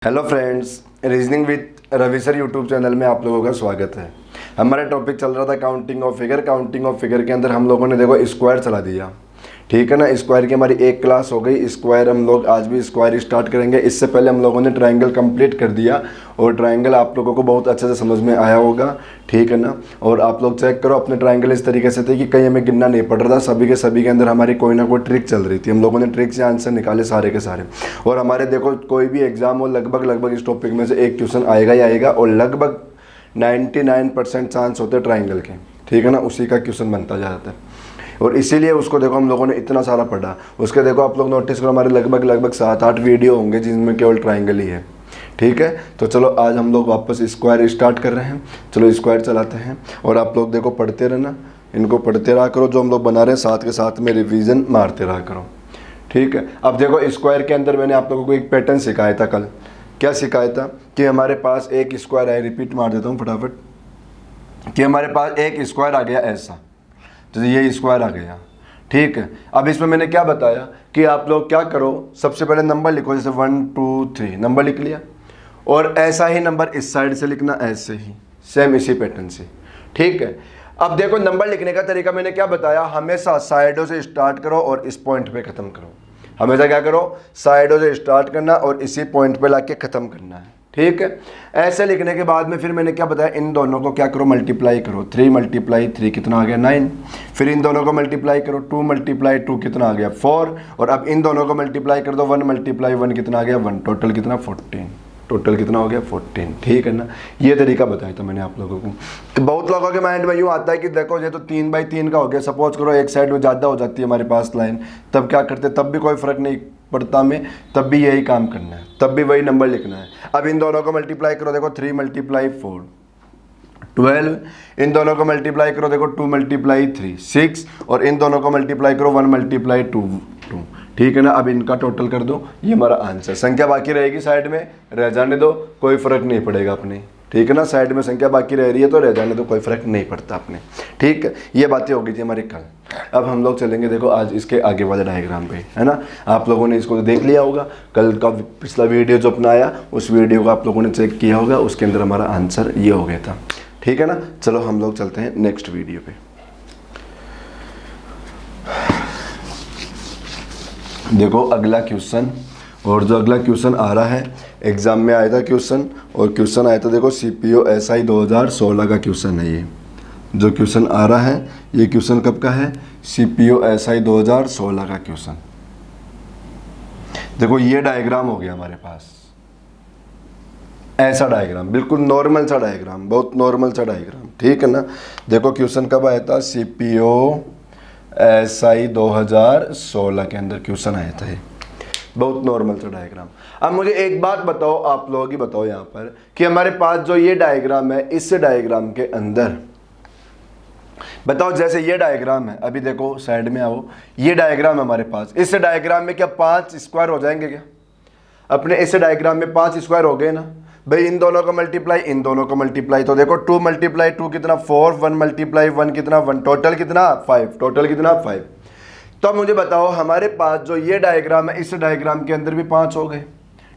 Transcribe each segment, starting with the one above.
Hello friends, reasoning with Ravi sir YouTube channel में आप लोगों का स्वागत है। हमारा टॉपिक चल रहा था counting of figure. Counting of figure के अंदर हम लोगों ने देखो स्क्वायर चला दिया, ठीक है ना। स्क्वायर की हमारी एक क्लास हो गई। स्क्वायर हम लोग आज भी स्क्वायर स्टार्ट करेंगे। इससे पहले हम लोगों ने ट्रायंगल कंप्लीट कर दिया और ट्रायंगल आप लोगों को बहुत अच्छे से समझ में आया होगा, ठीक है ना। और आप लोग चेक करो अपने ट्रायंगल इस तरीके से थे कि कहीं हमें गिनना नहीं पड़ रहा था। सभी के अंदर हमारी कोई ना कोई ट्रिक चल रही थी। हम लोगों ने ट्रिक से आंसर निकाले सारे के सारे। और हमारे देखो कोई भी एग्जाम हो लगभग इस टॉपिक में से एक क्वेश्चन आएगा ही आएगा और लगभग 99% चांस होते हैं ट्रायंगल के, ठीक है ना। उसी का क्वेश्चन बनता जाता है और इसीलिए उसको देखो हम लोगों ने इतना सारा पढ़ा। उसके देखो आप लोग नोटिस करो हमारे लगभग 7-8 वीडियो होंगे जिनमें केवल ट्रायंगल ही है, ठीक है। तो चलो आज हम लोग वापस स्क्वायर स्टार्ट कर रहे हैं। चलो स्क्वायर चलाते हैं और आप लोग देखो पढ़ते रहना, इनको पढ़ते रहा करो। जो हम लोग बना रहे हैं साथ के साथ में रिवीजन मारते रहा करो, ठीक है। अब देखो स्क्वायर के अंदर मैंने आप लोगों को एक पैटर्न सिखाया था कल। क्या सिखाया था कि हमारे पास एक स्क्वायर है, रिपीट मार देता हूँ फटाफट, कि हमारे पास एक स्क्वायर आ गया ऐसा, तो ये स्क्वायर आ गया, ठीक है। अब इसमें मैंने क्या बताया कि आप लोग क्या करो, सबसे पहले नंबर लिखो, जैसे 1 2 3 नंबर लिख लिया और ऐसा ही नंबर इस साइड से लिखना, ऐसे ही सेम इसी पैटर्न से, ठीक है। अब देखो नंबर लिखने का तरीका मैंने क्या बताया, हमेशा साइडों से स्टार्ट करो और इस पॉइंट पे ख़त्म करो। हमेशा क्या करो, साइडों से स्टार्ट करना और इसी पॉइंट पे लाके ख़त्म करना है, ठीक है। ऐसे लिखने के बाद में फिर मैंने क्या बताया, इन दोनों को क्या करो, मल्टीप्लाई करो। 3 × 3 कितना आ गया, 9। फिर इन दोनों को मल्टीप्लाई करो, 2 × 2 कितना आ गया, 4। और अब इन दोनों को मल्टीप्लाई कर दो, 1 × 1 कितना आ गया, 1। टोटल कितना, 14। टोटल कितना हो गया, 14, ठीक है ना। ये तरीका बताया था मैंने आप लोगों को। तो बहुत लोगों के माइंड में यूँ आता है कि देखो ये तो 3/3 का हो गया। सपोज करो एक साइड में ज़्यादा हो जाती है हमारे पास लाइन, तब क्या करते, तब भी कोई फ़र्क नहीं पड़ता में, तब भी यही काम करना है, तब भी वही नंबर लिखना है। अब इन दोनों को मल्टीप्लाई करो, देखो 3 × 4 12। इन दोनों को मल्टीप्लाई करो, देखो 2 × 3 6। और इन दोनों को मल्टीप्लाई करो 1 × 2 2, ठीक है ना। अब इनका टोटल कर दो, ये हमारा आंसर। संख्या बाकी रहेगी साइड में, रह जाने दो, कोई फर्क नहीं पड़ेगा अपने, ठीक है ना। साइड में संख्या बाकी रह रही है तो रह जाने दो, कोई फर्क नहीं पड़ता अपने, ठीक है। ये बातें हो गई थी हमारी कल। अब हम लोग चलेंगे देखो आज इसके आगे वाले डायग्राम पे, है ना। आप लोगों ने इसको देख लिया होगा, कल का पिछला वीडियो जो अपना आया उस वीडियो को आप लोगों ने चेक किया होगा, उसके अंदर हमारा आंसर ये हो गया था, ठीक है ना। चलो हम लोग चलते हैं नेक्स्ट वीडियो पे। देखो अगला क्वेश्चन, और जो अगला क्वेश्चन आ रहा है एग्जाम में आया था क्वेश्चन, और क्वेश्चन आया था देखो CPO SI 2016 का क्वेश्चन है। ये जो क्वेश्चन आ रहा है ये क्वेश्चन कब का है, CPO SI 2016 का क्वेश्चन। देखो ये डायग्राम हो गया हमारे पास, ऐसा डायग्राम, बिल्कुल नॉर्मल सा डायग्राम, बहुत नॉर्मल सा डायग्राम, ठीक है ना। देखो क्वेश्चन कब आया था, CPO SI 2016 के अंदर क्वेश्चन आया था। ये बहुत नॉर्मल सा डायग्राम। अब मुझे एक बात बताओ, आप लोग ही बताओ यहाँ पर कि हमारे पास जो ये डायग्राम है, इस डायग्राम के अंदर बताओ, जैसे ये डायग्राम है, अभी देखो साइड में आओ, ये डायग्राम है हमारे पास। इस डायग्राम में क्या 5 स्क्वायर हो जाएंगे क्या, अपने इस डायग्राम में 5 स्क्वायर हो गए ना भाई। इन दोनों को मल्टीप्लाई, इन दोनों को मल्टीप्लाई, तो देखो 2 × 2 कितना 4, 1 × 1 कितना 1, टोटल कितना 5, टोटल कितना 5। तो अब मुझे बताओ हमारे पास जो ये डायग्राम है, इस डायग्राम के अंदर भी 5 हो गए,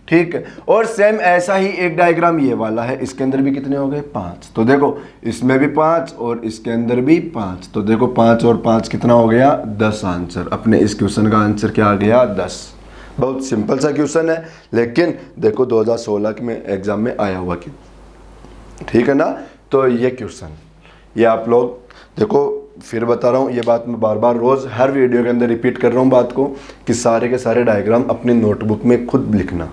ठीक है। और सेम ऐसा ही एक डायग्राम ये वाला है, इसके अंदर भी कितने हो गए, 5। तो देखो इसमें भी 5 और इसके अंदर भी 5, तो देखो 5 और 5 कितना हो गया, 10 आंसर। अपने इस क्वेश्चन का आंसर क्या आ गया, 10। बहुत सिंपल सा क्वेश्चन है, लेकिन देखो 2016 में एग्जाम में आया हुआ कि, ठीक है ना। तो ये क्वेश्चन, ये आप लोग देखो, फिर बता रहा हूँ ये बात मैं बार बार रोज़ हर वीडियो के अंदर रिपीट कर रहा हूँ बात को, कि सारे के सारे डायग्राम अपनी नोटबुक में खुद लिखना,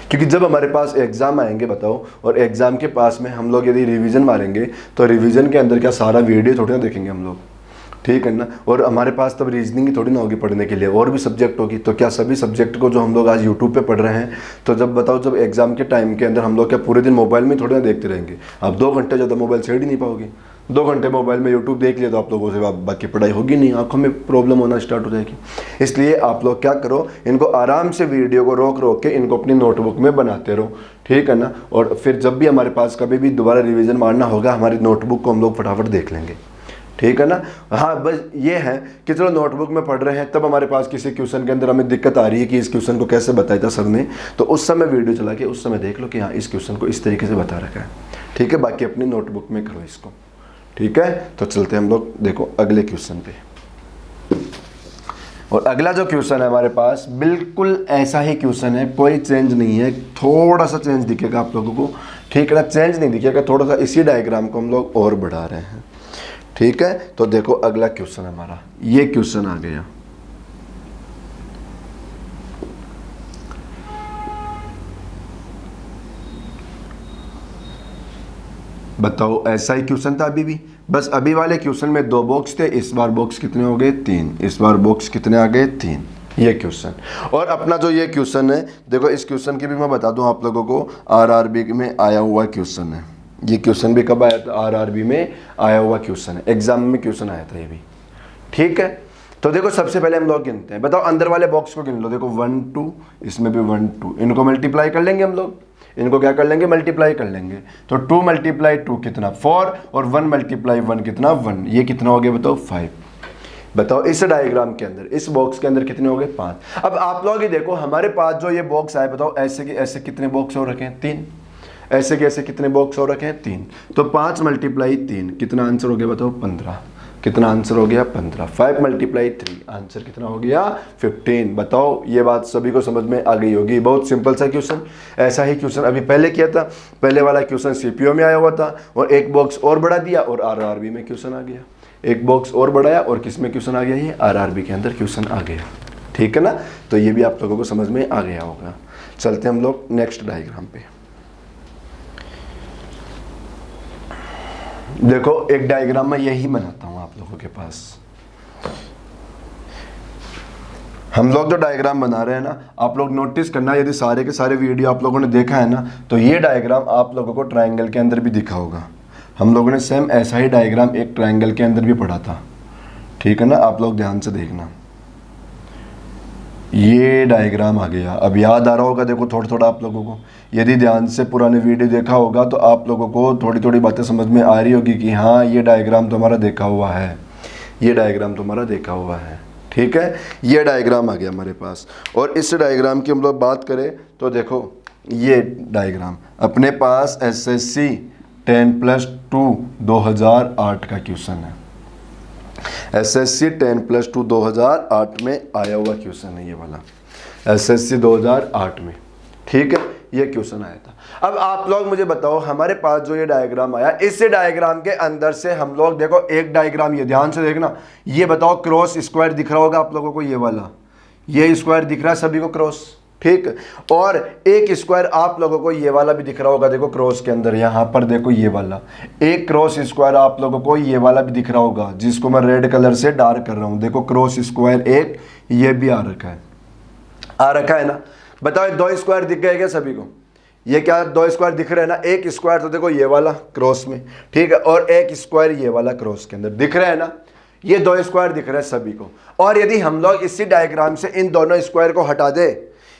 क्योंकि जब हमारे पास एग्ज़ाम आएंगे बताओ, और एग्ज़ाम के पास में हम लोग यदि रिवीजन मारेंगे तो रिवीजन के अंदर क्या सारा वीडियो थोड़ी ना देखेंगे हम लोग, ठीक है ना। और हमारे पास तब रीजनिंग ही थोड़ी ना होगी पढ़ने के लिए, और भी सब्जेक्ट होगी। तो क्या सभी सब्जेक्ट को जो हम लोग आज यूट्यूब पे पढ़ रहे हैं, तो जब बताओ जब एग्जाम के टाइम के अंदर हम लोग क्या पूरे दिन मोबाइल में थोड़ी ना देखते रहेंगे। अब 2 घंटे ज़्यादा मोबाइल छेड़ ही नहीं पाओगे। 2 घंटे मोबाइल में यूट्यूब देख लिया तो आप लोगों से बाकी पढ़ाई होगी नहीं, आंखों में प्रॉब्लम होना स्टार्ट हो जाएगी। इसलिए आप लोग क्या करो, इनको आराम से वीडियो को रोक के इनको अपनी नोटबुक में बनाते रहो, ठीक है ना। और फिर जब भी हमारे पास कभी भी दोबारा रिवीजन मारना होगा, हमारी नोटबुक को हम लोग फटाफट देख लेंगे, ठीक है ना। हाँ बस ये है कि चलो नोटबुक में पढ़ रहे हैं, तब हमारे पास किसी क्वेश्चन के अंदर हमें दिक्कत आ रही है कि इस क्वेश्चन को कैसे बताया था सर ने, तो उस समय वीडियो चला के उस समय देख लो कि हाँ इस क्वेश्चन को इस तरीके से बता रखा है। ठीक है, बाकी अपनी नोटबुक में करो इसको। ठीक है, तो चलते हैं हम लोग देखो अगले क्वेश्चन पे। और अगला जो क्वेश्चन है हमारे पास बिल्कुल ऐसा ही क्वेश्चन है, कोई चेंज नहीं है, थोड़ा सा चेंज दिखेगा आप लोगों को। ठीक है ना, चेंज नहीं दिखेगा, थोड़ा सा इसी डायग्राम को हम लोग और बढ़ा रहे हैं। ठीक है, तो देखो अगला क्वेश्चन हमारा ये क्वेश्चन आ गया। बताओ ऐसा ही क्वेश्चन था अभी भी, बस अभी वाले क्वेश्चन में 2 बॉक्स थे, इस बार बॉक्स कितने हो गए 3, इस बार बॉक्स कितने आ गए 3, ये क्वेश्चन। और अपना जो ये क्वेश्चन है देखो, इस क्वेश्चन की भी मैं बता दूं आप लोगों को, आरआरबी में आया हुआ क्वेश्चन है। ये क्वेश्चन भी कब आया था, आरआरबी में आया हुआ क्वेश्चन है, एग्जाम में क्वेश्चन आया था ये भी। ठीक है, तो देखो सबसे पहले हम लोग गिनते हैं, बताओ अंदर वाले बॉक्स को गिन लो। देखो 1 2, इसमें भी 1 2, इनको मल्टीप्लाई कर लेंगे हम लोग, इनको क्या कर लेंगे, मल्टीप्लाई कर लेंगे। तो 2 × 2 कितना 4, और 1 × 1 कितना 1, ये कितना हो गया बताओ 5। बताओ इस डायग्राम के अंदर, इस बॉक्स के अंदर कितने हो गए 5। अब आप लोग ही देखो हमारे पास जो ये बॉक्स आए, बताओ ऐसे के ऐसे कितने बॉक्स हो रखे हैं 3, ऐसे के ऐसे कितने बॉक्स हो रखे हैं 3, तो 5 × 3 कितना आंसर हो गया बताओ 15, कितना आंसर हो गया 15। 5 × 3 आंसर कितना हो गया 15। बताओ ये बात सभी को समझ में आ गई होगी, बहुत सिंपल सा क्वेश्चन। ऐसा ही क्वेश्चन अभी पहले किया था, पहले वाला क्वेश्चन सीपीओ में आया हुआ था, और एक बॉक्स और बढ़ा दिया और आरआरबी में क्वेश्चन आ गया। एक बॉक्स और बढ़ाया और किस में क्वेश्चन आ गया, ये आरआरबी के अंदर क्वेश्चन आ गया। ठीक है ना, तो ये भी आप लोगों को समझ में आ गया होगा। चलते हम लोग नेक्स्ट डायग्राम पे। देखो एक डायग्राम में यही बनाता हूं आप लोगों के पास। हम लोग जो डायग्राम बना रहे हैं ना, आप लोग नोटिस करना, यदि सारे के सारे वीडियो आप लोगों ने देखा है ना, तो ये डायग्राम आप लोगों को ट्रायंगल के अंदर भी दिखा होगा। हम लोगों ने सेम ऐसा ही डायग्राम एक ट्रायंगल के अंदर भी पढ़ा था। ठीक है ना, आप लोग ध्यान से देखना, ये डायग्राम आ गया। अब याद आ रहा होगा देखो थोड़ा थोड़ा आप लोगों को, यदि ध्यान से पुराने वीडियो देखा होगा तो आप लोगों को थोड़ी थोड़ी बातें समझ में आ रही होगी कि हाँ ये डायग्राम तो हमारा देखा हुआ है, ये डायग्राम तो हमारा देखा हुआ है। ठीक है, ये डायग्राम आ गया हमारे पास। और इस डायग्राम की हम लोग बात करें तो देखो ये डायग्राम अपने पास SSC 10+2 2008 का क्वेश्चन है। SSC 10+2 2008 में आया हुआ क्वेश्चन है ये वाला, SSC 2008 में। ठीक है, ये क्वेश्चन आया था। अब आप लोग मुझे बताओ, हमारे पास जो ये डायग्राम आया, इस डायग्राम के अंदर से हम लोग देखो एक डायग्राम, ये ध्यान से देखना, ये बताओ क्रॉस स्क्वायर दिख रहा होगा आप लोगों को, ये वाला, ये स्क्वायर दिख रहा है सभी को क्रॉस। ठीक, और एक स्क्वायर आप लोगों को ये वाला भी दिख रहा होगा, देखो क्रॉस के अंदर यहाँ पर देखो ये वाला एक क्रॉस स्क्वायर आप लोगों को ये वाला भी दिख रहा होगा, जिसको मैं रेड कलर से डार्क कर रहा हूँ। देखो क्रॉस स्क्वायर एक ये भी आ रखा है, आ रखा है ना। बताओ 2 स्क्वायर दिख गए क्या सभी को, ये क्या 2 स्क्वायर दिख रहे हैं ना। एक स्क्वायर तो देखो ये वाला क्रॉस में, ठीक है, और एक स्क्वायर ये वाला क्रॉस के अंदर दिख रहा है ना। ये 2 स्क्वायर दिख रहे हैं सभी को। और यदि हम लोग इसी डायग्राम से इन दोनों स्क्वायर को हटा दे,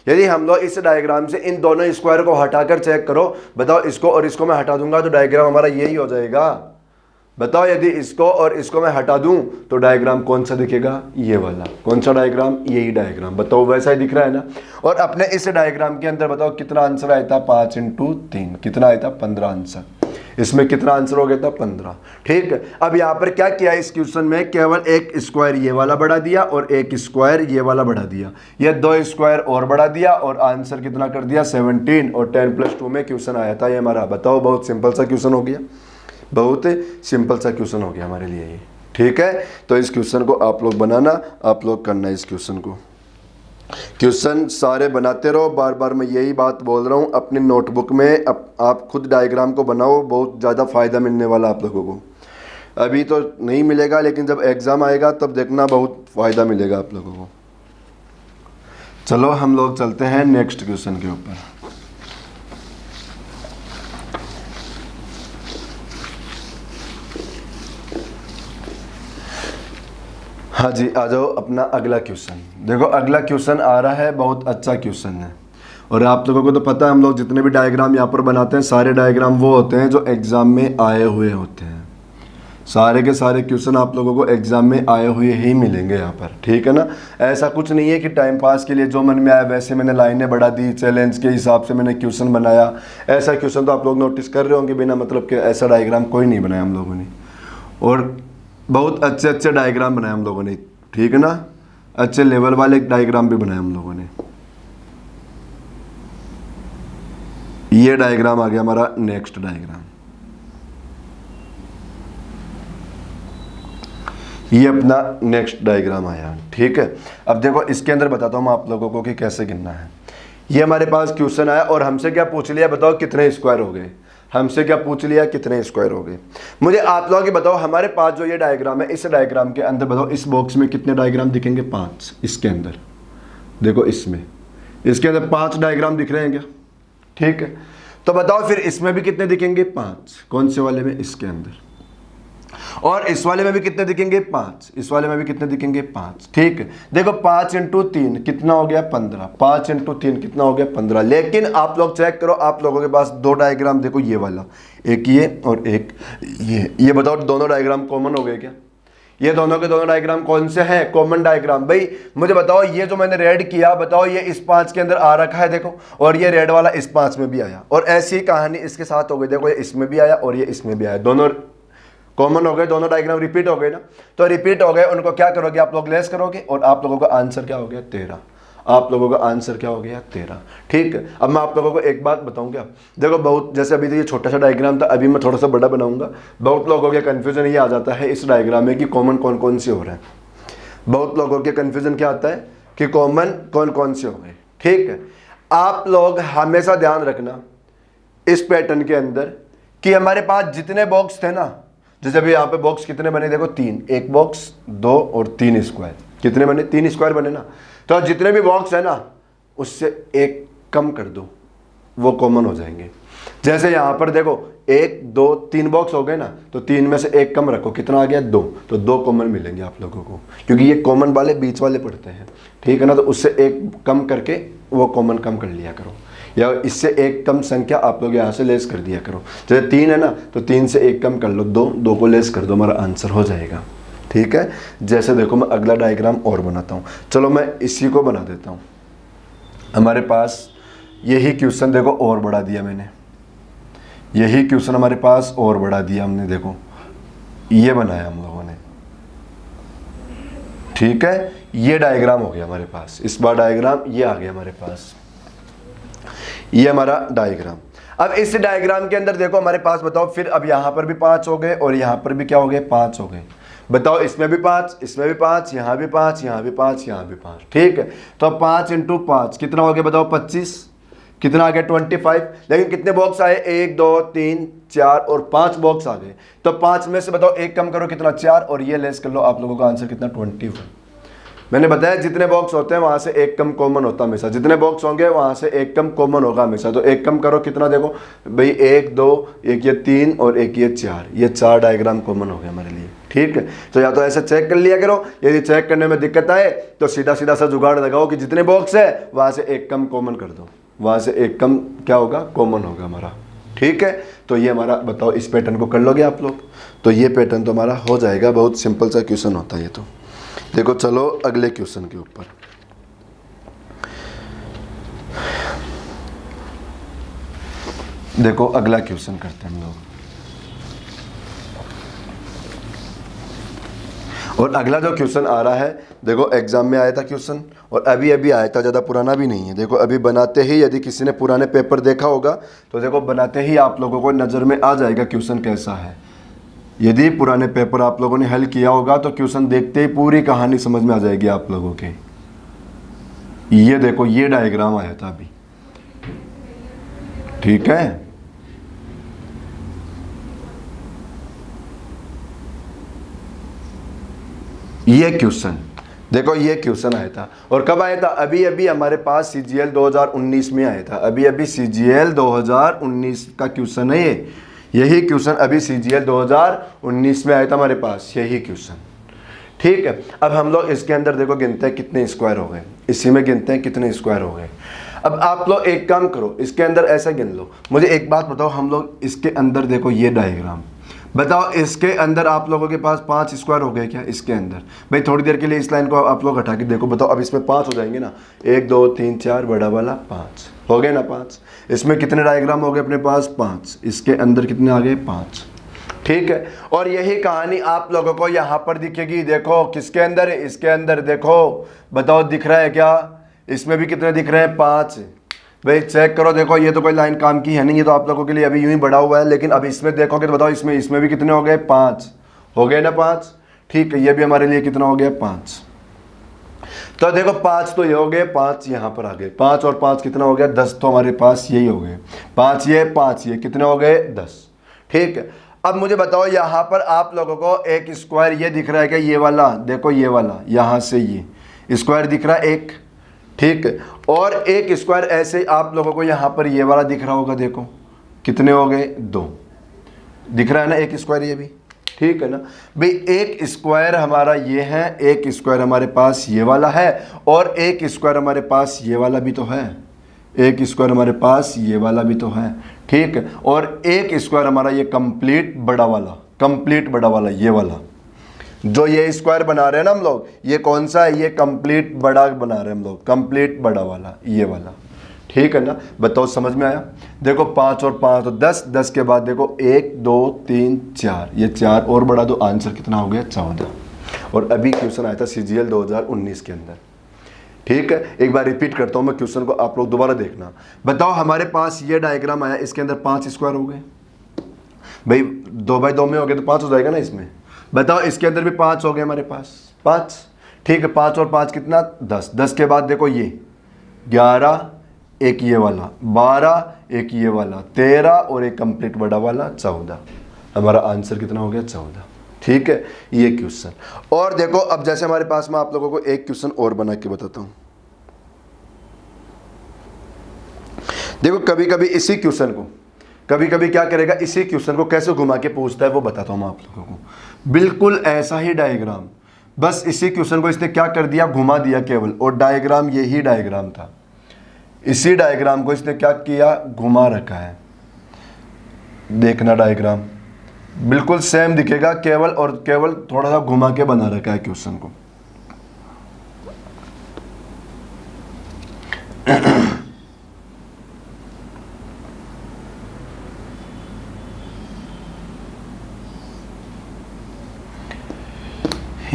यदि हम लोग इस डायग्राम से इन दोनों स्क्वायर को हटाकर चेक करो, बताओ इसको और इसको मैं हटा दूंगा तो डायग्राम हमारा यही हो जाएगा। बताओ यदि इसको और इसको मैं हटा दूं तो डायग्राम कौन सा दिखेगा, ये वाला। कौन सा डायग्राम, यही डायग्राम। बताओ वैसा ही दिख रहा है ना। और अपने इस डायग्राम के अंदर बताओ कितना आंसर आया था, 5 × 3 कितना आया था 15 आंसर। इसमें कितना आंसर हो गया था 15। ठीक है, अब यहाँ पर क्या किया इस क्वेश्चन में, केवल एक स्क्वायर ये वाला बढ़ा दिया और एक स्क्वायर ये वाला बढ़ा दिया, ये 2 स्क्वायर और बढ़ा दिया और आंसर कितना कर दिया 17। और 10+2 में क्वेश्चन आया था ये हमारा। बताओ बहुत सिंपल सा क्वेश्चन हो गया, बहुत सिंपल सा क्वेश्चन हो गया हमारे लिए ये। ठीक है, तो इस क्वेश्चन को आप लोग बनाना, आप लोग करना इस क्वेश्चन को। क्वेश्चन सारे बनाते रहो, बार बार मैं यही बात बोल रहा हूँ। अपनी नोटबुक में आप खुद डायग्राम को बनाओ, बहुत ज़्यादा फ़ायदा मिलने वाला आप लोगों को। अभी तो नहीं मिलेगा, लेकिन जब एग्ज़ाम आएगा तब देखना बहुत फ़ायदा मिलेगा आप लोगों को। चलो हम लोग चलते हैं नेक्स्ट क्वेश्चन के ऊपर। हाँ जी, आ जाओ अपना अगला क्वेश्चन। देखो अगला क्वेश्चन आ रहा है, बहुत अच्छा क्वेश्चन है। और आप लोगों को तो पता है, हम लोग जितने भी डायग्राम यहाँ पर बनाते हैं सारे डायग्राम वो होते हैं जो एग्ज़ाम में आए हुए होते हैं। सारे के सारे क्वेश्चन आप लोगों को एग्जाम में आए हुए ही मिलेंगे यहाँ पर, ठीक है ना। ऐसा कुछ नहीं है कि टाइम पास के लिए जो मन में आया वैसे मैंने लाइनें बढ़ा दी, चैलेंज के हिसाब से मैंने क्वेश्चन बनाया। ऐसा क्वेश्चन तो आप लोग नोटिस कर रहे होंगे बिना मतलब के, ऐसा डायग्राम कोई नहीं बनाया हम लोगों ने, और बहुत अच्छे अच्छे डायग्राम बनाए हम लोगों ने, ठीक है ना। अच्छे लेवल वाले डायग्राम भी बनाए हम लोगों ने। ये डायग्राम आ गया हमारा नेक्स्ट डायग्राम, ये अपना नेक्स्ट डायग्राम आया, ठीक है। अब देखो इसके अंदर बताता हूँ मैं आप लोगों को कि कैसे गिनना है। ये हमारे पास क्वेश्चन आया और हमसे क्या पूछ लिया, बताओ कितने स्क्वायर हो गए। हमसे क्या पूछ लिया, कितने स्क्वायर हो गए। मुझे आप लोग बताओ हमारे पास जो ये डायग्राम है, इस डायग्राम के अंदर बताओ इस बॉक्स में कितने डायग्राम दिखेंगे, 5। इसके अंदर देखो, इसमें इसके अंदर 5 डायग्राम दिख रहे हैं क्या, ठीक है। तो बताओ फिर इसमें भी कितने दिखेंगे, 5। कौन से वाले में, इसके अंदर। और इस वाले में भी कितने दिखेंगे, 5। इस वाले में भी कितने दिखेंगे, 5, ठीक है। देखो 5 × 3 कितना हो गया, 15। 5 × 3 कितना हो गया, 15। लेकिन आप लोग चेक करो, आप लोगों के पास 2 डायग्राम देखो, ये वाला एक ये और एक ये बताओ दोनों डायग्राम कॉमन हो गए क्या। ये दोनों के दोनों डायग्राम कौन से हैं, कॉमन डायग्राम। भाई मुझे बताओ, ये जो मैंने रेड किया, बताओ ये इस 5 के अंदर आ रखा है देखो, और ये रेड वाला इस 5 में भी आया, और ऐसी कहानी इसके साथ हो गई। देखो ये इसमें भी आया और ये इसमें भी आया, दोनों कॉमन हो गए, दोनों डायग्राम रिपीट हो गए ना। तो रिपीट हो गए, उनको क्या करोगे आप लोग, लेस करोगे, और आप लोगों का आंसर क्या हो गया, 13। आप लोगों का आंसर क्या हो गया, 13, ठीक है। अब मैं आप लोगों को एक बात बताऊं क्या, देखो बहुत, जैसे अभी तो ये छोटा सा डायग्राम था, अभी मैं थोड़ा सा बड़ा बनाऊंगा। बहुत लोगों के कन्फ्यूजन ये आ जाता है इस डायग्राम में कि कॉमन कौन कौन से हो रहे हैं। बहुत लोगों के कन्फ्यूजन क्या आता है कि कॉमन कौन कौन से हो गए, ठीक है। आप लोग हमेशा ध्यान रखना इस पैटर्न के अंदर कि हमारे पास जितने बॉक्स थे ना, जैसे अभी यहाँ पे बॉक्स कितने बने, देखो 3, 1 बॉक्स 2 और 3 स्क्वायर, कितने बने, 3 स्क्वायर बने ना। तो जितने भी बॉक्स है ना, उससे एक कम कर दो, वो कॉमन हो जाएंगे। जैसे यहाँ पर देखो 1 2 3 बॉक्स हो गए ना, तो 3 में से एक कम रखो, कितना आ गया, 2। तो 2 कॉमन मिलेंगे आप लोगों को, क्योंकि ये कॉमन वाले बीच वाले पड़ते हैं, ठीक है ना। तो उससे एक कम करके वो कॉमन कम कर लिया करो, या इससे एक कम संख्या आप लोग यहाँ से लेस कर दिया करो। जैसे 3 है ना, तो 3 से एक कम कर लो, 2 को लेस कर दो, हमारा आंसर हो जाएगा, ठीक है। जैसे देखो मैं अगला डायग्राम और बनाता हूँ, चलो मैं इसी को बना देता हूँ। हमारे पास यही क्वेश्चन देखो और बढ़ा दिया मैंने, यही क्वेश्चन हमारे पास और बढ़ा दिया हमने, देखो ये बनाया हम लोगों ने, ठीक है। ये डायग्राम हो गया हमारे पास, इस बार डायग्राम ये आ गया हमारे पास, ये हमारा डायग्राम। अब इस डायग्राम के अंदर देखो हमारे पास, बताओ फिर अब यहाँ पर भी 5 हो गए और यहाँ पर भी क्या हो गए, 5 हो गए। बताओ इसमें भी 5, इसमें भी 5, यहाँ भी 5, यहाँ भी 5, यहाँ भी 5, ठीक है। तो 5 × 5 कितना हो गया, बताओ 25, कितना आ गया 25। लेकिन कितने बॉक्स आए, 1 2 3 4 और 5 बॉक्स आ गए। तो 5 में से बताओ एक कम करो, कितना, 4, और ये लेस कर लो, आप लोगों का आंसर कितना, 21। मैंने बताया जितने बॉक्स होते हैं वहां से एक कम कॉमन होता है हमेशा, जितने बॉक्स होंगे वहां से एक कम कॉमन होगा हमेशा। तो एक कम करो, कितना, देखो भाई 1 2 एक ये 3 और एक ये 4, ये 4 डायग्राम कॉमन हो गए हमारे लिए, ठीक है। तो या तो ऐसे चेक कर लिया करो, यदि चेक करने में दिक्कत आए तो सीधा सीधा सा जुगाड़ लगाओ कि जितने बॉक्स है वहां से एक कम कॉमन कर दो, वहां से एक कम क्या होगा, कॉमन होगा हमारा, ठीक है। तो ये हमारा, बताओ इस पैटर्न को कर लोगे आप लोग, तो ये पैटर्न तो हमारा हो जाएगा। बहुत सिंपल सा क्वेश्चन होता है ये। तो देखो चलो अगले क्वेश्चन के ऊपर, देखो अगला क्वेश्चन करते हैं हम लोग। और अगला जो क्वेश्चन आ रहा है, देखो एग्जाम में आया था क्वेश्चन और अभी अभी आया था, ज़्यादा पुराना भी नहीं है। देखो अभी बनाते ही, यदि किसी ने पुराने पेपर देखा होगा तो देखो बनाते ही आप लोगों को नज़र में आ जाएगा क्वेश्चन कैसा है। यदि पुराने पेपर आप लोगों ने हल किया होगा तो क्वेश्चन देखते ही पूरी कहानी समझ में आ जाएगी आप लोगों के। ये देखो ये डायग्राम आया था अभी, ठीक है। ये क्वेश्चन देखो, ये क्वेश्चन आया था और कब आया था, अभी अभी हमारे पास CGL 2019 में आया था। अभी अभी CGL 2019 का क्वेश्चन है ये, यही क्वेश्चन अभी CGL 2019 में आया था हमारे पास, यही क्वेश्चन, ठीक है। अब हम लोग इसके अंदर देखो गिनते हैं कितने स्क्वायर हो गए, इसी में गिनते हैं कितने स्क्वायर हो गए। अब आप लोग एक काम करो, इसके अंदर ऐसा गिन लो। मुझे एक बात बताओ, हम लोग इसके अंदर देखो ये डायग्राम, बताओ इसके अंदर आप लोगों के पास 5 स्क्वायर हो गए क्या इसके अंदर? भाई थोड़ी देर के लिए इस लाइन को आप लोग हटा के देखो, बताओ अब इसमें 5 हो जाएंगे ना, 1 2 3 4 बड़ा वाला 5 हो गए ना 5। इसमें कितने डायग्राम हो गए अपने पास? 5। इसके अंदर कितने आ गए? 5। ठीक है, और यही कहानी आप लोगों को यहाँ पर दिखेगी। देखो किसके अंदर है? इसके अंदर। देखो बताओ दिख रहा है क्या? इसमें भी कितने दिख रहे हैं? 5। भाई चेक करो, देखो ये तो कोई लाइन काम की है नहीं, ये तो आप लोगों के लिए अभी यूं ही बढ़ा हुआ है। लेकिन अब इसमें देखोगे तो बताओ इसमें भी कितने हो गए? 5 हो गए ना 5। ठीक है, ये भी हमारे लिए कितना हो गया? 5। तो देखो 5 तो ये हो गए, 5 यहाँ पर आ गए, 5 और 5 कितना हो गया? 10 तो हमारे पास यही हो गए, 5 ये कितने हो गए? 10। ठीक है, अब मुझे बताओ यहाँ पर आप लोगों को एक स्क्वायर ये दिख रहा है क्या? ये वाला, देखो ये वाला, यहाँ से ये स्क्वायर दिख रहा है एक। ठीक है, और एक स्क्वायर ऐसे आप लोगों को यहाँ पर ये वाला दिख रहा होगा। देखो कितने हो गए? 2 दिख रहा है ना एक स्क्वायर ये भी। ठीक है ना भाई, एक स्क्वायर हमारा ये है, एक स्क्वायर हमारे पास ये वाला है, और एक स्क्वायर हमारे पास ये वाला भी तो है, एक स्क्वायर हमारे पास ये वाला भी तो है। ठीक है, और एक स्क्वायर हमारा ये कंप्लीट बड़ा वाला ये वाला जो ये स्क्वायर बना रहे हैं ना हम लोग, ये कौन सा है? ये कंप्लीट बड़ा बना रहे हैं हम लोग, कंप्लीट बड़ा वाला ये वाला। ठीक है ना, बताओ समझ में आया? देखो 5 और 5 तो 10, 10 के बाद देखो 1 2 3 4, ये 4 और बढ़ा दो, आंसर कितना हो गया? 14। और अभी क्वेश्चन आया था CGL 2019 के अंदर। ठीक है, एक बार रिपीट करता हूँ मैं क्वेश्चन को, आप लोग दोबारा देखना। बताओ हमारे पास ये डायग्राम आया, इसके अंदर 5 स्क्वायर हो गए। भाई 2 बाई 2 में हो गए तो 5 हो जाएगा ना इसमें। बताओ इसके अंदर भी 5 हो गए हमारे पास, 5। ठीक है, 5 और 5 कितना? 10। 10 के बाद देखो ये 11, एक ये वाला 12, एक ये वाला 13, और एक कंप्लीट बड़ा वाला 14। हमारा आंसर कितना हो गया? 14। ठीक है, ये क्वेश्चन। और देखो अब जैसे हमारे पास में आप लोगों को एक क्वेश्चन और बना के बताता हूं। देखो कभी कभी इसी क्वेश्चन को, कभी कभी क्या करेगा, इसी क्वेश्चन को कैसे घुमा के पूछता है वो बताता हूं मैं आप लोगों को। बिल्कुल ऐसा ही डायग्राम, बस इसी क्वेश्चन को इसने क्या कर दिया? घुमा दिया केवल, और डायग्राम यही डायग्राम था। इसी डायग्राम को इसने क्या किया? घुमा रखा है। देखना डायग्राम बिल्कुल सेम दिखेगा, केवल और केवल थोड़ा सा घुमा के बना रखा है क्वेश्चन को।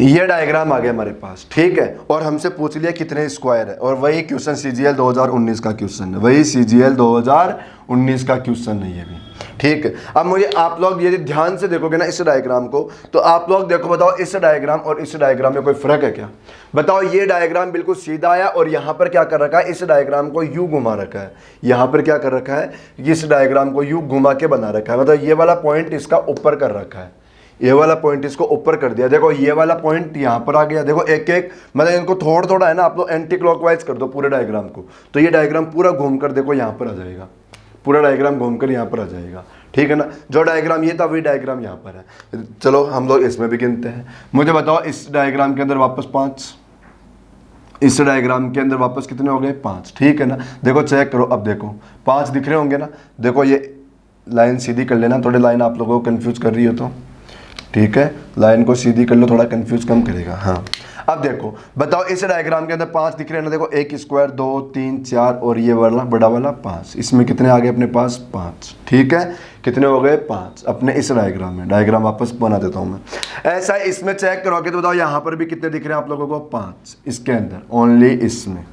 ये डायग्राम आ गया हमारे पास। ठीक है, और हमसे पूछ लिया कितने स्क्वायर है, और वही क्वेश्चन CGL 2019 का क्वेश्चन है, वही CGL 2019 का क्वेश्चन है ये भी। ठीक है, अब मुझे आप लोग यदि ध्यान से देखोगे ना इस डायग्राम को, तो आप लोग देखो, बताओ इस डायग्राम और इस डायग्राम में कोई फर्क है क्या? बताओ ये डायग्राम बिल्कुल सीधा आया, और यहाँ पर क्या कर रखा है? इस डायग्राम को यूं घुमा रखा है। यहाँ पर क्या कर रखा है? इस डायग्राम को यूं घुमा के बना रखा है, मतलब ये वाला पॉइंट इसका ऊपर कर रखा है, ये वाला पॉइंट इसको ऊपर कर दिया। देखो ये वाला पॉइंट यहाँ पर आ गया। देखो एक एक, मतलब इनको थोड़ा थोड़ा है ना, आप लोग एंटी क्लॉकवाइज कर दो पूरे डायग्राम को, तो ये डायग्राम पूरा घूमकर देखो यहाँ पर आ जाएगा, पूरा डायग्राम घूमकर यहाँ पर आ जाएगा। ठीक है ना, जो डायग्राम ये था वही डायग्राम यहाँ पर है। चलो हम लोग इसमें भी गिनते हैं। मुझे बताओ इस डायग्राम के अंदर वापस 5, इस डायग्राम के अंदर वापस कितने हो गए? 5। ठीक है ना, देखो चेक करो, अब देखो 5 दिख रहे होंगे ना। देखो ये लाइन सीधी कर लेना, थोड़ी लाइन आप लोगों को कन्फ्यूज कर रही हो तो ठीक है, लाइन को सीधी कर लो, थोड़ा कंफ्यूज कम करेगा। हाँ, अब देखो बताओ इस डायग्राम के अंदर 5 दिख रहे हैं ना। देखो एक स्क्वायर 2 3 4, और ये वाला बड़ा वाला 5। इसमें कितने आ गए अपने पास? 5। ठीक है, कितने हो गए? 5 अपने इस डायग्राम में। डायग्राम वापस बना देता हूँ मैं। ऐसा इसमें चेक करोगे तो बताओ यहाँ पर भी कितने दिख रहे हैं आप लोगों को? 5 इसके अंदर, ओनली इसमें।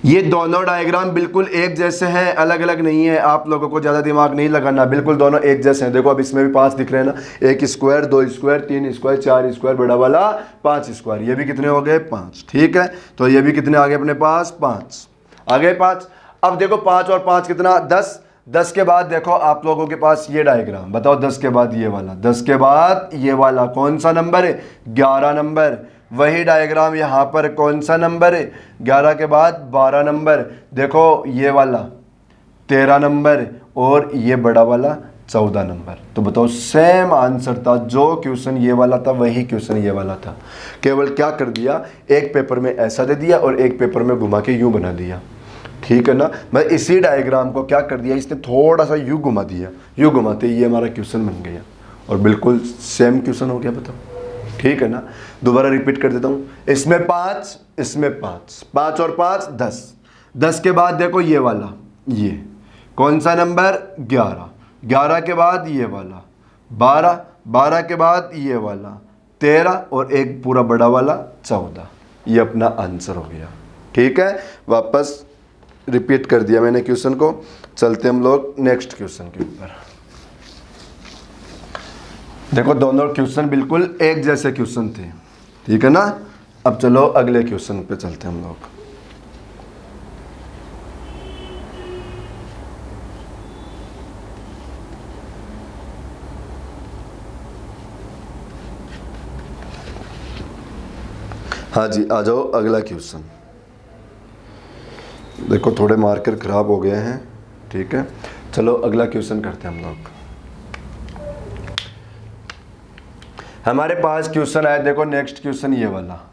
ये दोनों डायग्राम बिल्कुल एक जैसे हैं, अलग अलग नहीं है। आप लोगों को ज़्यादा दिमाग नहीं लगाना, बिल्कुल दोनों एक जैसे हैं। देखो अब इसमें भी 5 दिख रहे हैं ना, एक स्क्वायर 2 स्क्वायर 3 स्क्वायर 4 स्क्वायर बड़ा वाला 5 स्क्वायर, ये भी कितने हो गए? 5। ठीक है, तो ये भी कितने आ गए अपने पास? 5 आ गए 5। अब देखो 5 और 5 कितना? 10। 10 के बाद देखो आप लोगों के पास ये डायग्राम, बताओ 10 के बाद ये वाला, 10 के बाद ये वाला कौन सा नंबर है? 11 नंबर। वही डायग्राम यहाँ पर कौन सा नंबर है? 11 के बाद 12 नंबर। देखो ये वाला 13 नंबर, और ये बड़ा वाला 14 नंबर। तो बताओ सेम आंसर था, जो क्वेश्चन ये वाला था वही क्वेश्चन ये वाला था। केवल क्या कर दिया, एक पेपर में ऐसा दे दिया और एक पेपर में घुमा के यूं बना दिया। ठीक है ना, मैं इसी डायग्राम को क्या कर दिया, इसने थोड़ा सा यूं घुमा दिया, यूं घुमाते ये हमारा क्वेश्चन बन गया। और बिल्कुल सेम क्वेश्चन हो गया, बताओ, ठीक है ना। दोबारा रिपीट कर देता हूँ, इसमें 5, इसमें 5, 5 और 5 10, 10 के बाद देखो ये वाला, ये कौन सा नंबर, 11, 11 के बाद ये वाला 12, 12 के बाद ये वाला 13 और एक पूरा बड़ा वाला 14। ये अपना आंसर हो गया, ठीक है। वापस रिपीट कर दिया मैंने क्वेश्चन को। चलते हम लोग नेक्स्ट क्वेश्चन के ऊपर। देखो दोनों क्वेश्चन बिल्कुल एक जैसे क्वेश्चन थे, ठीक है ना। अब चलो अगले क्वेश्चन पे चलते हैं हम लोग। हाँ जी, आ जाओ अगला क्वेश्चन। देखो थोड़े मार्कर खराब हो गए हैं, ठीक है। चलो अगला क्वेश्चन करते हैं हम लोग। हमारे पास क्वेश्चन आया, देखो नेक्स्ट क्वेश्चन ये वाला।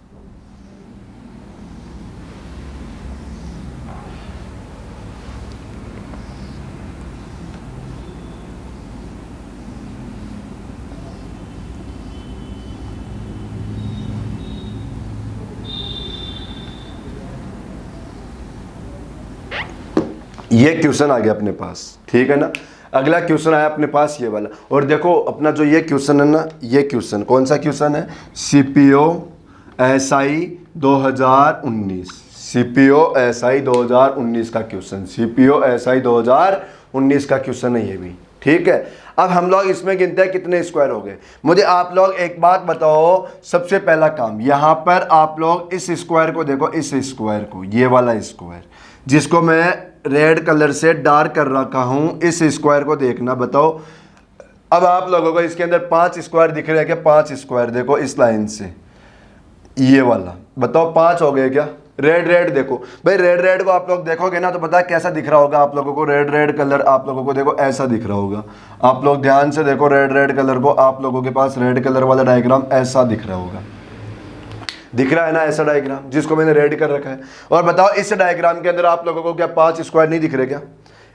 ये क्वेश्चन आ गया अपने पास, ठीक है ना। अगला क्वेश्चन आया अपने पास ये वाला। और देखो अपना जो ये क्वेश्चन है ना, ये क्वेश्चन कौन सा क्वेश्चन है, सीपीओ एसआई 2019, सीपीओ एसआई 2019 का क्वेश्चन, सीपीओ एसआई 2019 का क्वेश्चन है ये भी, ठीक है। अब हम लोग इसमें गिनते हैं कितने स्क्वायर हो गए। मुझे आप लोग एक बात बताओ, सबसे पहला काम यहाँ पर आप लोग इस स्क्वायर को देखो, इस स्क्वायर को, ये वाला स्क्वायर जिसको मैं रेड कलर से डार्क कर रखा हूँ, इस स्क्वायर को देखना। बताओ अब आप लोगों को इसके अंदर 5 स्क्वायर दिख रहे हैं क्या, 5 स्क्वायर देखो इस लाइन से, ये वाला, बताओ 5 हो गए क्या। रेड रेड देखो भाई, रेड रेड को आप लोग देखोगे ना तो पता है कैसा दिख रहा होगा आप लोगों को। रेड रेड कलर आप लोगों को देखो ऐसा दिख रहा होगा। आप लोग ध्यान से देखो, रेड रेड कलर को, आप लोगों के पास रेड कलर वाला डायग्राम ऐसा दिख रहा होगा, दिख रहा है ना ऐसा डायग्राम जिसको मैंने रेड कर रखा है। और बताओ इस डायग्राम के अंदर आप लोगों को क्या 5 स्क्वायर नहीं दिख रहे क्या,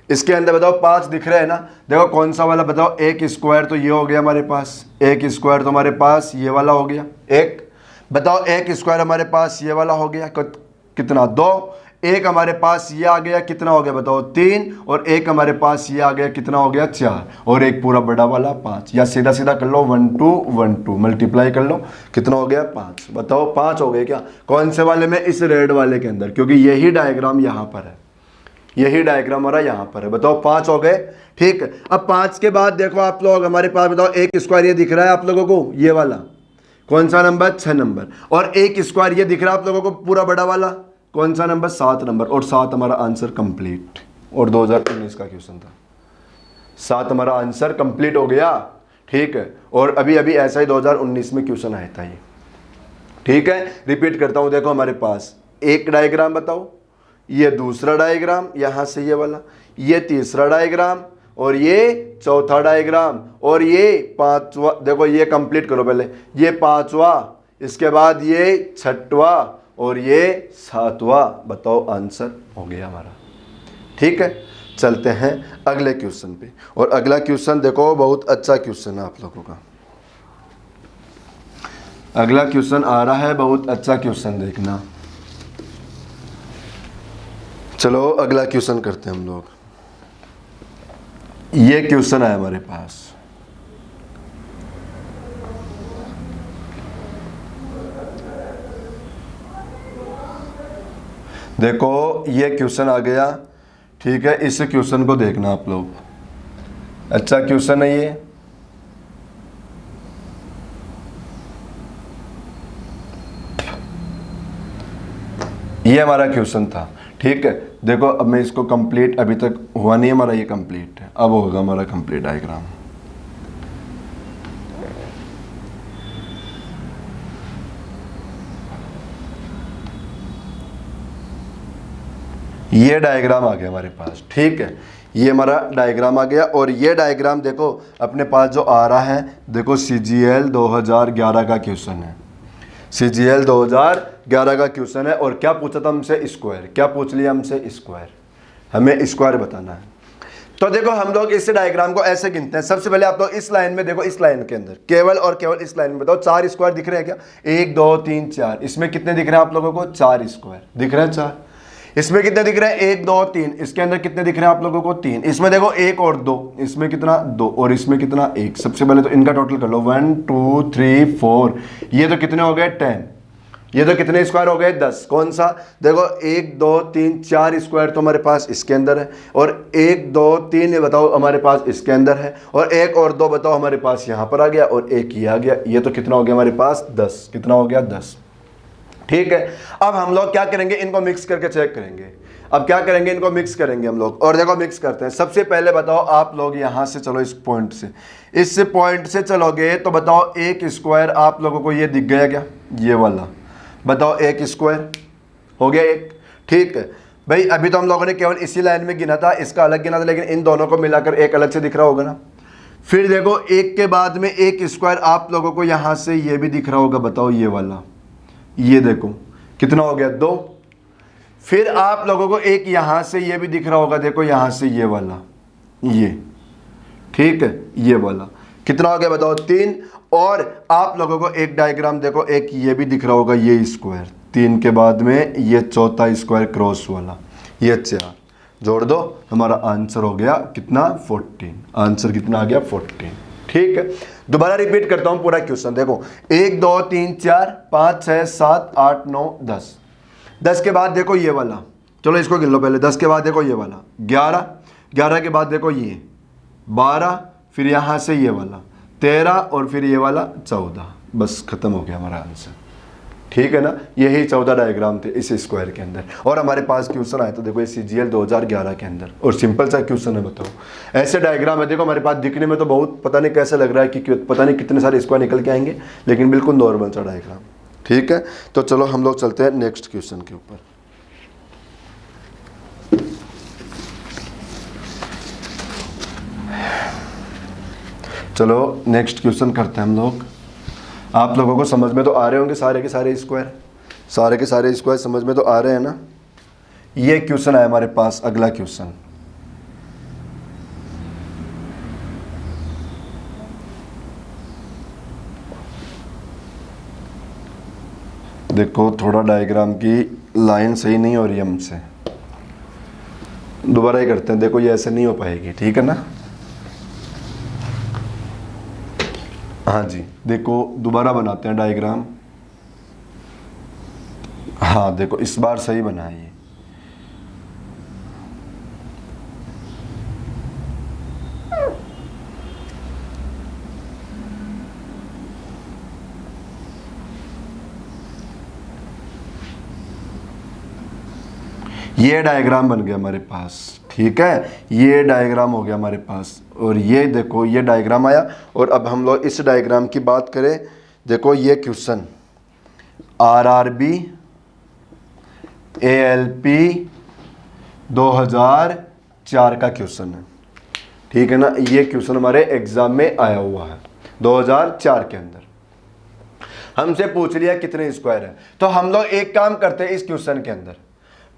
इसके अंदर बताओ 5 दिख रहे हैं ना। देखो कौन सा वाला, बताओ एक स्क्वायर तो ये हो गया हमारे पास, एक स्क्वायर तो हमारे पास ये वाला हो गया एक, बताओ एक स्क्वायर हमारे पास ये वाला हो गया, कितना 2, एक हमारे पास ये आ गया, कितना हो गया बताओ 3, और एक हमारे पास ये आ गया, कितना हो गया 4, और एक पूरा बड़ा वाला 5। या सीधा सीधा कर लो 1 2 1 2 मल्टीप्लाई कर लो, कितना हो गया 5। बताओ 5 हो गए क्या, कौन से वाले में, इस रेड वाले के अंदर, क्योंकि यही डायग्राम यहाँ पर है, यही डायग्राम हमारा यहाँ पर है। बताओ 5 हो गए, ठीक है। अब 5 के बाद देखो आप लोग हमारे पास, बताओ एक स्क्वायर ये दिख रहा है आप लोगों को, ये वाला कौन सा नंबर, 6 नंबर, और एक स्क्वायर ये दिख रहा है आप लोगों को पूरा बड़ा वाला, कौन सा नंबर, 7 नंबर, और 7 हमारा आंसर कंप्लीट। और 2019 का क्वेश्चन था, 7 हमारा आंसर कंप्लीट हो गया, ठीक है। और अभी अभी ऐसा ही 2019 में क्वेश्चन आया था ये, ठीक है। रिपीट करता हूं, देखो हमारे पास एक डायग्राम, बताओ ये दूसरा डायग्राम, यहां से ये वाला, ये तीसरा डायग्राम, और ये चौथा डायग्राम, और ये 5वां, देखो ये कंप्लीट करो पहले, ये 5वां, इसके बाद ये 6वां, और ये 7वां। बताओ आंसर हो गया हमारा, ठीक है। चलते हैं अगले क्वेश्चन पे। और अगला क्वेश्चन देखो बहुत अच्छा क्वेश्चन है आप लोगों का, अगला क्वेश्चन आ रहा है, बहुत अच्छा क्वेश्चन देखना। चलो अगला क्वेश्चन करते हैं हम लोग। ये क्वेश्चन है हमारे पास, देखो ये क्वेश्चन आ गया, ठीक है। इस क्वेश्चन को देखना आप लोग, अच्छा क्वेश्चन है ये हमारा क्वेश्चन था, ठीक है। देखो अब मैं इसको कंप्लीट, अभी तक हुआ नहीं हमारा ये कंप्लीट है, अब होगा हमारा कंप्लीट डायग्राम। ये डायग्राम आ गया हमारे पास, ठीक है। ये हमारा डायग्राम आ गया, और ये डायग्राम देखो अपने पास जो आ रहा है, देखो CGL 2011 का क्वेश्चन है, CGL 2011 का क्वेश्चन है। और क्या पूछा था हमसे, स्क्वायर, क्या पूछ लिया हमसे, स्क्वायर, हमें स्क्वायर बताना है। तो देखो हम लोग इस डायग्राम को ऐसे गिनते हैं। सबसे पहले आप लोग इस लाइन में देखो, इस लाइन के अंदर केवल और केवल इस लाइन में बताओ 4 स्क्वायर दिख रहे हैं क्या? 1 2 3 4। इसमें कितने दिख रहे हैं आप लोगों को? 4 स्क्वायर दिख रहे हैं, 4। इसमें कितने दिख रहे हैं? 1 2 3। इसके अंदर कितने दिख रहे हैं आप लोगों को? 3। इसमें देखो 1 और 2, इसमें कितना? 2, और इसमें कितना? 1। सबसे पहले तो इनका टोटल कर लो, 1 2 3 4। ये तो कितने हो गए? 10। ये तो कितने स्क्वायर हो गए? 10। कौन सा? देखो 1 2 3 4 स्क्वायर तो हमारे पास इसके अंदर है, और 1 2 3 ये बताओ हमारे पास इसके अंदर है, और 1 और 2 बताओ हमारे पास यहाँ पर आ गया, और 1 ये आ गया। ये तो कितना हो गया हमारे पास? 10। कितना हो गया? 10। ठीक है। अब हम लोग क्या करेंगे? इनको मिक्स करके चेक करेंगे। अब क्या करेंगे? इनको मिक्स करेंगे हम लोग, और देखो मिक्स करते हैं। सबसे पहले बताओ आप लोग यहाँ से चलो, इस पॉइंट से, इस पॉइंट से चलोगे तो बताओ 1 स्क्वायर आप लोगों को ये दिख गया क्या? ये वाला बताओ, 1 स्क्वायर हो गया 1। ठीक है भाई, अभी तो हम लोगों ने केवल इसी लाइन में गिना था, इसका अलग गिना था, लेकिन इन दोनों को मिलाकर एक अलग से दिख रहा होगा ना। फिर देखो 1 के बाद में 1 स्क्वायर आप लोगों को यहाँ से ये भी दिख रहा होगा, बताओ ये वाला, ये देखो कितना हो गया? 2। फिर आप लोगों को एक यहाँ से ये भी दिख रहा होगा, देखो यहाँ से ये वाला, ये, ठीक है, ये वाला कितना हो गया बताओ? 3। और आप लोगों को एक डायग्राम देखो, एक ये भी दिख रहा होगा, ये स्क्वायर, 3 के बाद में ये चौथा स्क्वायर क्रॉस वाला, ये 4 जोड़ दो, हमारा आंसर हो गया कितना? 14। आंसर कितना आ गया? 14। ठीक है, दोबारा रिपीट करता हूं पूरा क्वेश्चन। देखो 1 2 3 4 5 6 7 8 9 10। 10 के बाद देखो ये वाला, चलो इसको गिन लो पहले। 10 के बाद देखो ये वाला 11। 11 के बाद देखो ये 12, फिर यहाँ से ये वाला 13, और फिर ये वाला 14। बस खत्म हो गया हमारा आंसर। ठीक है ना, यही 14 डायग्राम थे इस स्क्वायर के अंदर, और हमारे पास क्वेश्चन आया तो देखो ये CGL 2011 के अंदर, और सिंपल सा क्वेश्चन है। बताओ ऐसे डायग्राम है, देखो हमारे पास दिखने में तो बहुत पता नहीं कैसा लग रहा है कि पता नहीं कितने सारे स्क्वायर निकल के आएंगे, लेकिन बिल्कुल नॉर्मल सा डायग्राम। ठीक है, तो चलो हम लोग चलते हैं नेक्स्ट क्वेश्चन के ऊपर। चलो नेक्स्ट क्वेश्चन करते हैं हम लोग। आप लोगों को समझ में तो आ रहे होंगे सारे के सारे स्क्वायर, सारे के सारे स्क्वायर समझ में तो आ रहे हैं ना। ये क्वेश्चन है हमारे पास, अगला क्वेश्चन देखो, थोड़ा डायग्राम की लाइन सही नहीं हो रही है हमसे, दोबारा ही करते हैं। देखो ये ऐसे नहीं हो पाएगी, ठीक है ना। हाँ जी, देखो दोबारा बनाते हैं डायग्राम। हाँ देखो इस बार सही बना है ये डायग्राम बन गया हमारे पास। ठीक है, ये डायग्राम हो गया हमारे पास, और ये देखो ये डायग्राम आया। और अब हम लोग इस डायग्राम की बात करें, देखो ये क्वेश्चन RRB ALP 2004 का क्वेश्चन है। ठीक है ना, ये क्वेश्चन हमारे एग्जाम में आया हुआ है 2004 के अंदर। हमसे पूछ लिया कितने स्क्वायर है, तो हम लोग एक काम करते हैं इस क्वेश्चन के अंदर।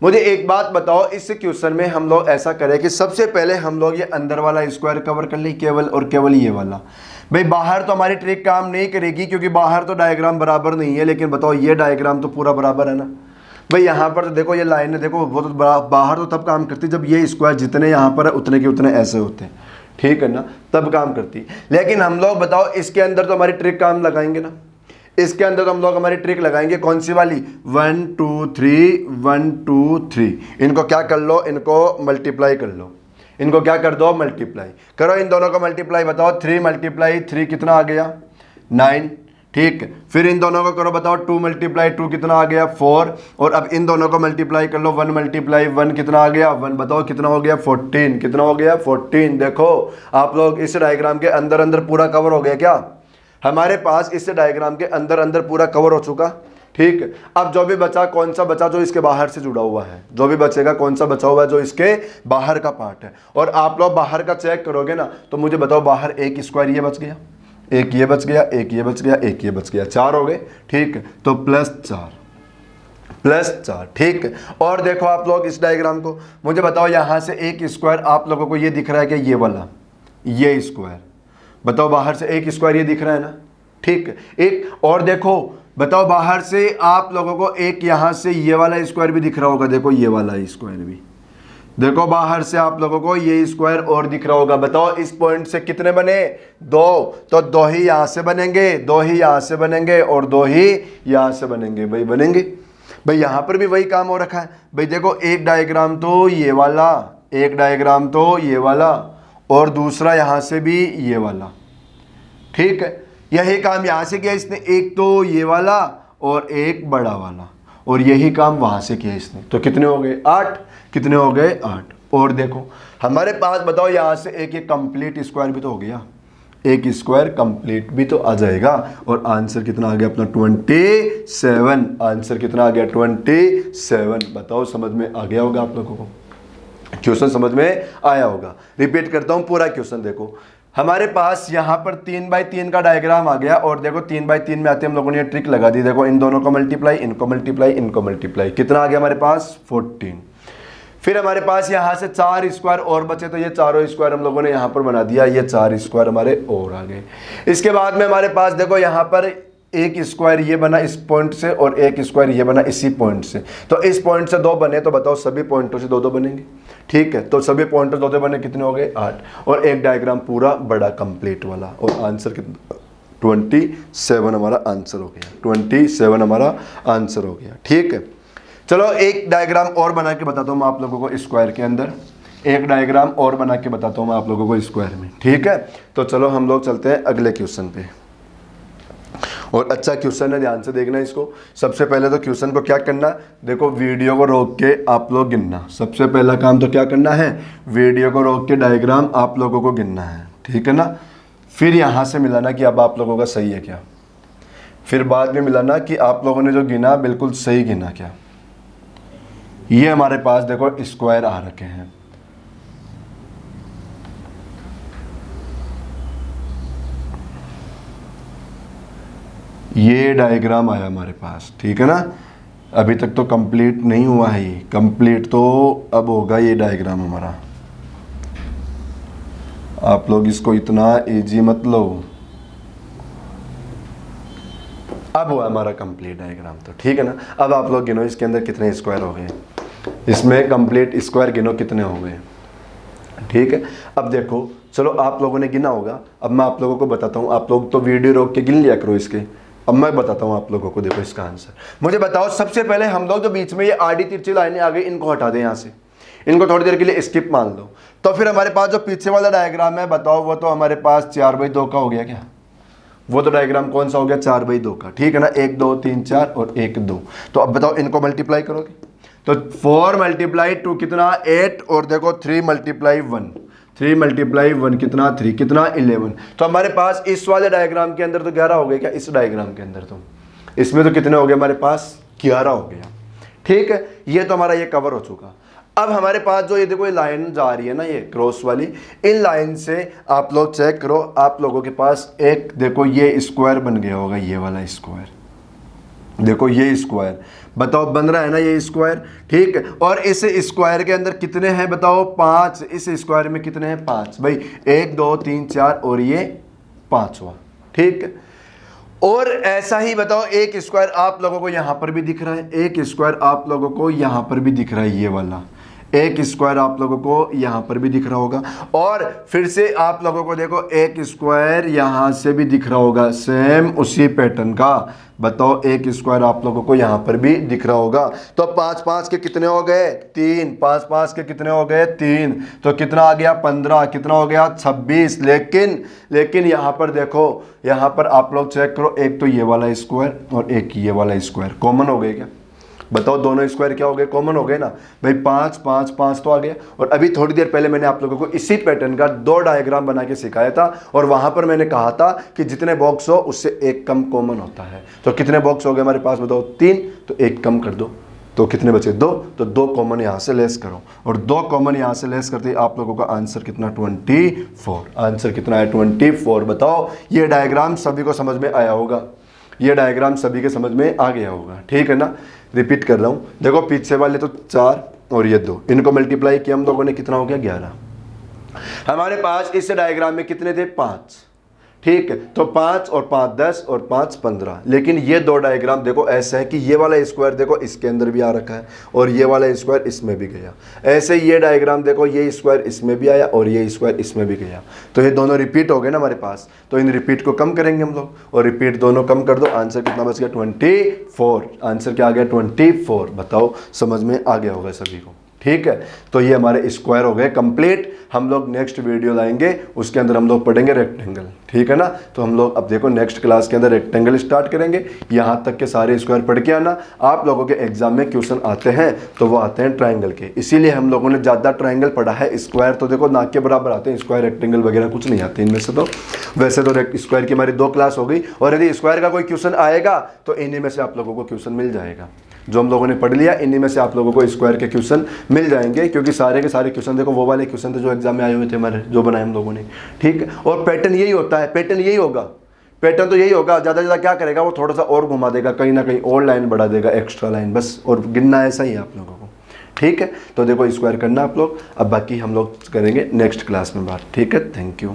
मुझे एक बात बताओ, इस क्वेश्चन में हम लोग ऐसा करें कि सबसे पहले हम लोग ये अंदर वाला स्क्वायर कवर कर लें, केवल और केवल ये वाला। भाई बाहर तो हमारी ट्रिक काम नहीं करेगी, क्योंकि बाहर तो डायग्राम बराबर नहीं है, लेकिन बताओ ये डायग्राम तो पूरा बराबर है ना। भाई यहाँ पर तो देखो ये लाइन है, देखो वो तो बाहर तो तब काम करती जब ये स्क्वायर जितने यहाँ पर है उतने के उतने ऐसे होते हैं, ठीक है ना, तब काम करती। लेकिन हम लोग बताओ इसके अंदर तो हमारी ट्रिक काम लगाएंगे ना, इसके अंदर तो हम लोग हमारी ट्रिक लगाएंगे। कौन सी वाली? 1 2 3 1 2 3। इनको क्या कर लो, इनको मल्टीप्लाई कर लो। इनको क्या कर दो? मल्टीप्लाई करो। इन दोनों को मल्टीप्लाई बताओ, 3 मल्टीप्लाई 3 कितना आ गया? 9। ठीक है, फिर इन दोनों को करो, बताओ 2 मल्टीप्लाई 2 कितना आ गया? 4। और अब इन दोनों को मल्टीप्लाई कर लो, 1 मल्टीप्लाई 1 कितना आ गया? 1। बताओ कितना हो गया? 14। कितना हो गया? 14। देखो आप लोग इस डायग्राम के अंदर अंदर पूरा कवर हो गया क्या? हमारे पास इस डायग्राम के अंदर अंदर पूरा कवर हो चुका। ठीक है, अब जो भी बचा, कौन सा बचा? जो इसके बाहर से जुड़ा हुआ है। जो भी बचेगा कौन सा बचा हुआ है? जो इसके बाहर का पार्ट है। और आप लोग बाहर का चेक करोगे ना, तो मुझे बताओ बाहर एक स्क्वायर ये बच गया, एक ये बच गया, एक ये बच गया, एक ये बच गया, 4 हो गए। ठीक है, तो +4। +4, ठीक है। और देखो आप लोग इस डायग्राम को, मुझे बताओ यहाँ से एक स्क्वायर आप लोगों को ये दिख रहा है कि ये वाला, ये स्क्वायर, बताओ बाहर से एक स्क्वायर ये दिख रहा है ना, ठीक है। एक और देखो, बताओ बाहर से आप लोगों को एक यहाँ से ये वाला स्क्वायर भी दिख रहा होगा, देखो ये वाला स्क्वायर भी, देखो बाहर से आप लोगों को ये स्क्वायर और दिख रहा होगा। बताओ इस पॉइंट से कितने बने, 2, तो 2 ही यहाँ से बनेंगे, 2 ही यहाँ से बनेंगे और 2 ही यहाँ से बनेंगे, भाई बनेंगे। भाई यहाँ पर भी वही काम हो रखा है। भाई देखो एक डायग्राम तो ये वाला, एक डायग्राम तो ये वाला, और दूसरा यहाँ से भी ये वाला, ठीक है। यही काम यहाँ से किया इसने, एक तो ये वाला और एक बड़ा वाला, और यही काम वहाँ से किया इसने। तो कितने हो गए, 8, कितने हो गए, 8। और देखो हमारे पास, बताओ यहाँ से एक कंप्लीट स्क्वायर भी तो हो गया, एक स्क्वायर कंप्लीट भी तो आ जाएगा। और आंसर कितना आ गया अपना, 27। आंसर कितना आ गया, 27। बताओ समझ में आ गया होगा आप लोगों को, क्वेश्चन समझ में आया होगा। रिपीट करता हूँ पूरा क्वेश्चन, देखो हमारे पास यहाँ पर 3x3 का डायग्राम आ गया, और देखो 3x3 में आते हम लोगों ने ये ट्रिक लगा दी, देखो इन दोनों को मल्टीप्लाई, इनको मल्टीप्लाई, इनको मल्टीप्लाई, कितना आ गया हमारे पास, 14। फिर हमारे पास यहाँ से 4 स्क्वायर और बचे, तो ये चारों स्क्वायर हम लोगों ने यहाँ पर बना दिया, ये 4 स्क्वायर हमारे और आ गए। इसके बाद में हमारे पास देखो यहाँ पर एक स्क्वायर ये बना इस पॉइंट से, और एक स्क्वायर ये बना इसी पॉइंट से। तो इस पॉइंट से 2 बने, तो बताओ सभी पॉइंटों से 2-2 बनेंगे, ठीक है। तो सभी पॉइंटों से 2-2 बने, कितने हो गए, 8। और एक डायग्राम पूरा बड़ा कंप्लीट वाला, और आंसर कितना, 27 हमारा आंसर हो गया, 27 हमारा आंसर हो गया, ठीक है। चलो एक डायग्राम और बना के बताता हूँ मैं आप लोगों को स्क्वायर के अंदर, एक डायग्राम और बना के बताता हूँ मैं आप लोगों को स्क्वायर में, ठीक है। तो चलो हम लोग चलते हैं अगले क्वेश्चन पे, और अच्छा क्वेश्चन है, ध्यान से देखना इसको। सबसे पहले तो क्वेश्चन को क्या करना, देखो वीडियो को रोक के आप लोग गिनना, सबसे पहला काम तो क्या करना है, वीडियो को रोक के डायग्राम आप लोगों को गिनना है, ठीक है ना। फिर यहाँ से मिलाना कि अब आप लोगों का सही है क्या, फिर बाद में मिलाना कि आप लोगों ने जो गिना बिल्कुल सही गिना क्या। ये हमारे पास देखो स्क्वायर आ रखे हैं, ये डायग्राम आया हमारे पास, ठीक है ना। अभी तक तो कंप्लीट नहीं हुआ है, ये कंप्लीट तो अब होगा ये डायग्राम हमारा। आप लोग इसको इतना इजी मत लो, अब हुआ हमारा कंप्लीट डायग्राम तो, ठीक है ना। अब आप लोग गिनो इसके अंदर कितने स्क्वायर हो गए, इसमें कंप्लीट स्क्वायर गिनो कितने हो गए, ठीक है। अब देखो चलो आप लोगों ने गिना होगा, अब मैं आप लोगों को बताता हूँ, आप लोग तो वीडियो रोक के गिन लिया करो इसके। अब मैं बताता हूँ आप लोगों को, देखो इसका आंसर मुझे बताओ। सबसे पहले हम लोग जो बीच में ये आड़ी तिरछी लाइनें आ गई, इनको हटा दें यहाँ से, इनको थोड़ी देर के लिए स्किप मान लो। तो फिर हमारे पास जो पीछे वाला डायग्राम है, बताओ वो तो हमारे पास 4/2 का हो गया क्या, वो तो डायग्राम कौन सा हो गया, 4/2 का, ठीक है ना। 1 2 3 4 और 1 2। तो अब बताओ इनको मल्टीप्लाई करोगे, तो 4 × 2 कितना, 8, और देखो 3 × 1, 3 × 1 कितना, 3, कितना 11। तो हमारे पास इस वाले डायग्राम के अंदर तो 11 हो गए क्या, इस डायग्राम के अंदर तो, इसमें तो कितने हो गए हमारे पास, 11 हो गया, ठीक है। ये तो हमारा ये कवर हो चुका। अब हमारे पास जो ये देखो ये लाइन जा रही है ना, ये क्रॉस वाली, इन लाइन से आप लोग चेक करो, आप लोगों के पास एक देखो ये स्क्वायर बन गया होगा, ये वाला स्क्वायर, देखो ये स्क्वायर, बताओ बन रहा है ना ये स्क्वायर, ठीक है। और इस स्क्वायर के अंदर कितने हैं बताओ, 5। इस स्क्वायर में कितने हैं, 5 भाई, 1 2 3 4 और ये 5वां, ठीक है। और ऐसा ही बताओ एक स्क्वायर आप लोगों को यहां पर भी दिख रहा है, एक स्क्वायर आप लोगों को यहां पर भी दिख रहा है, ये वाला एक स्क्वायर आप लोगों को यहां पर भी दिख रहा होगा। और फिर से आप लोगों को देखो एक स्क्वायर यहां से भी दिख रहा होगा, सेम उसी पैटर्न का। बताओ एक स्क्वायर आप लोगों को यहां पर भी दिख रहा होगा। तो 5 5 के कितने हो गए, 3, 5 5 के कितने हो गए, 3, तो कितना आ गया 15, कितना हो गया 26। लेकिन यहां पर देखो, यहां पर आप लोग चेक करो, एक तो ये वाला स्क्वायर और एक ये वाला स्क्वायर कॉमन हो गए क्या, बताओ दोनों स्क्वायर क्या हो गए, कॉमन हो गए ना भाई। 5 5 5 तो आ गया। और अभी थोड़ी देर पहले मैंने आप लोगों को इसी पैटर्न का 2 डायग्राम बना के सिखाया था, और वहां पर मैंने कहा था कि जितने बॉक्स हो उससे एक कम कॉमन होता है। तो कितने बॉक्स हो गए हमारे पास बताओ, 3, तो एक कम कर दो, तो कितने बचे 2, तो 2 कॉमन यहाँ से लेस करो, और 2 कॉमन यहाँ से लेस करते ही आप लोगों का आंसर कितना, 24। आंसर कितना है, 24। बताओ ये डायग्राम सभी को समझ में आया होगा, ये डायग्राम सभी के समझ में आ गया होगा, ठीक है ना। रिपीट कर रहा हूँ, देखो पीछे वाले तो 4 और ये 2, इनको मल्टीप्लाई किया हम लोगों ने, कितना हो गया 11। हमारे पास इस डायग्राम में कितने थे 5, ठीक है, तो 5 और 5 10 और 5 15। लेकिन ये 2 डायग्राम देखो ऐसा है कि ये वाला स्क्वायर देखो इसके अंदर भी आ रखा है और ये वाला स्क्वायर इसमें भी गया। ऐसे ये डायग्राम देखो, ये स्क्वायर इसमें भी आया और ये स्क्वायर इसमें भी गया, तो ये दोनों रिपीट हो गए ना हमारे पास। तो इन रिपीट को कम करेंगे हम लोग, और रिपीट दोनों कम कर दो, आंसर कितना बच गया 24। आंसर क्या आ गया 24। बताओ समझ में आ गया होगा सभी को, ठीक है। तो ये हमारे स्क्वायर हो गए कंप्लीट। हम लोग नेक्स्ट वीडियो लाएंगे, उसके अंदर हम लोग पढ़ेंगे रेक्टेंगल, ठीक है ना। तो हम लोग अब देखो नेक्स्ट क्लास के अंदर रेक्टेंगल स्टार्ट करेंगे। यहाँ तक के सारे स्क्वायर पढ़ के आना। आप लोगों के एग्जाम में क्वेश्चन आते हैं तो वो आते हैं ट्राइंगल के, इसीलिए हम लोगों ने ज़्यादा ट्राइंगल पढ़ा है। स्क्वायर तो देखो नाक के बराबर आते हैं, स्क्वायर रेक्टेंगल वगैरह कुछ नहीं आते इनमें से। तो वैसे तो स्क्वायर की हमारी 2 क्लास हो गई, और यदि स्क्वायर का कोई क्वेश्चन आएगा तो इन्हीं में से आप लोगों को क्वेश्चन मिल जाएगा। जो हम लोगों ने पढ़ लिया इन्हीं में से आप लोगों को स्क्वायर के क्वेश्चन मिल जाएंगे, क्योंकि सारे के सारे क्वेश्चन देखो वो वाले क्वेश्चन थे जो एग्जाम में आए हुए थे हमारे, जो बनाए हम लोगों ने, ठीक है। और पैटर्न यही होता है, पैटर्न यही होगा, पैटर्न तो यही होगा। ज़्यादा ज़्यादा क्या करेगा वो, थोड़ा सा और घुमा देगा, कहीं ना कहीं और लाइन बढ़ा देगा, एक्स्ट्रा लाइन, बस। और गिनना ऐसा ही है आप लोगों को, ठीक है। तो देखो स्क्वायर करना आप लोग, अब बाकी हम लोग करेंगे नेक्स्ट क्लास में बात, ठीक है। Thank you.